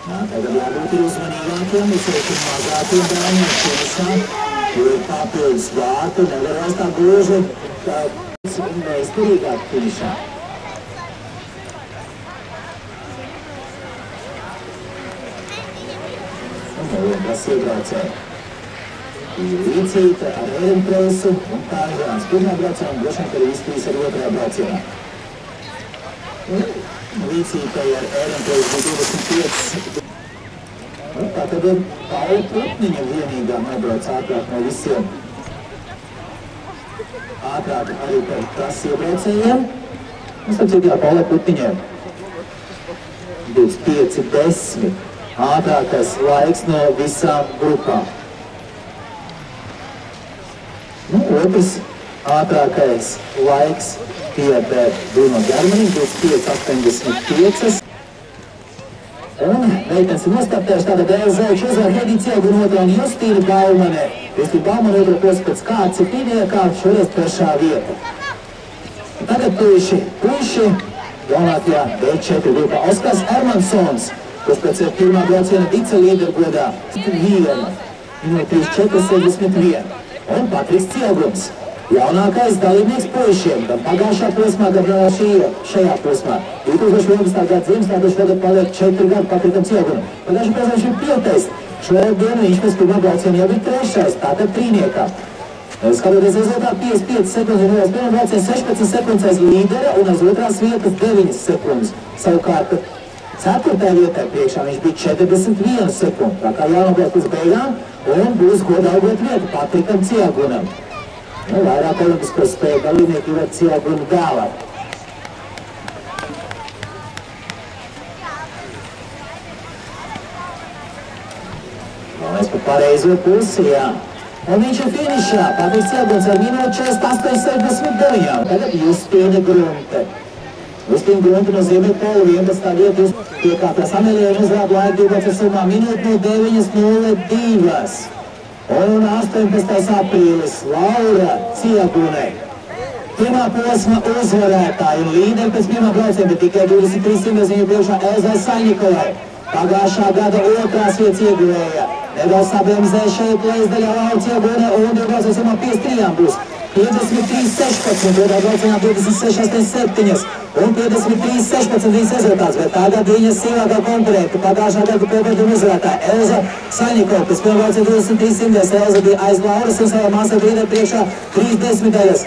Tagad jābūt ir uzmanīgākiem, visiem mazākiem brāņiem finišā, jo ir papildus vārtu, nevar vairs tā gluži neizturīgāk finišā. Tas iebraucēja Līcīte ar Ehrenpreisu un Kāņģēns pirmā braucienā un droši vien, ka arī izpīs ar otrā braucienā. Līcītei ar Ehrenpreisu bija 25. Tā tad ir Paula Putniņa vienīgā nobrauc ātrāk no visiem. Ātrāk arī par tas iebraucējiem. Mums tad ir Paula Putniņai 25:10. Ātrākais laiks no visām grupām. Otrs ātrākais laiks pieder Bruno Germanim, 25:85. Un meitenes ir nostartējuši, tātad Elza Zelča uzvar Hedīts Ieguna otrā un Justīna Baumane. Justīna Baumane otrā posma pēc kārtas ir pīdējākā, šoreiz trešā vieta. Tagad puiši jaunākajā B4 grupā Oskars Ermansons, kurš pēc pirmā brauciena vice līderu godā 1, viņai 34:61. Un Patriks Cielgums, jaunākais dalībnieks puišiem, gan pagājušā posmā, gan šajā posmā. 2011. gada Ziemassvētku tagad paliek 4 gadi Patrikam Cielgumam. Pagājušā posmā viņš ir 5. Šodienu viņš pēc pirmā brauciena jau ir 3. tātad trīniekā. Skatoties rezultātu 55 sekundes, un pirmā brauciena 16 sekundes aiz līdera un aiz otrās vietas 9 sekundes. Savukārt, 4. vietai priekšā viņš bija 41 sekundi, tā kā jānobrauc uz beigām un būs godaugot vietu Patrikam Cielgunam. Vairāk olimpisko spēju dalībnieki ir ar Cielgunu dēlā. Mēs pa pareizo pusi, jā. Un viņš ir finišā, Patriks Cielguns ar minūti 48:69. Tagad Justīna Grunte. Justīna Grunte no Ziemeļpola 11. vietu piekāpjas Amelijai un uzrāda laiku 12 minūti no 9:02. Un 18. aprīlis Laura Cielgunei. Pirmā posma uzvarētāja un līderi pēc pirmā brauciena, bet tikai 23 simtas viņu priekšā Elzai Saļņikovai. Pagājušā gada otrās vietas ieguvēja. Nedaudz sabremzē šeit lejas-daļā Laura Cielgunei un brauciens 53 būs. 53:16, otrā braucienā 26:87 un 53:16 viņas rezultāts, bet tagad viņas sīvākā konkurenta, pagājušā gada kopētuma uzvarētāja Elza Saļņikova, pēc pirmā brauciena 23 simtas, Elza bija aiz Lauras un savā māsā brīdē priekšā 3 desmitaļas.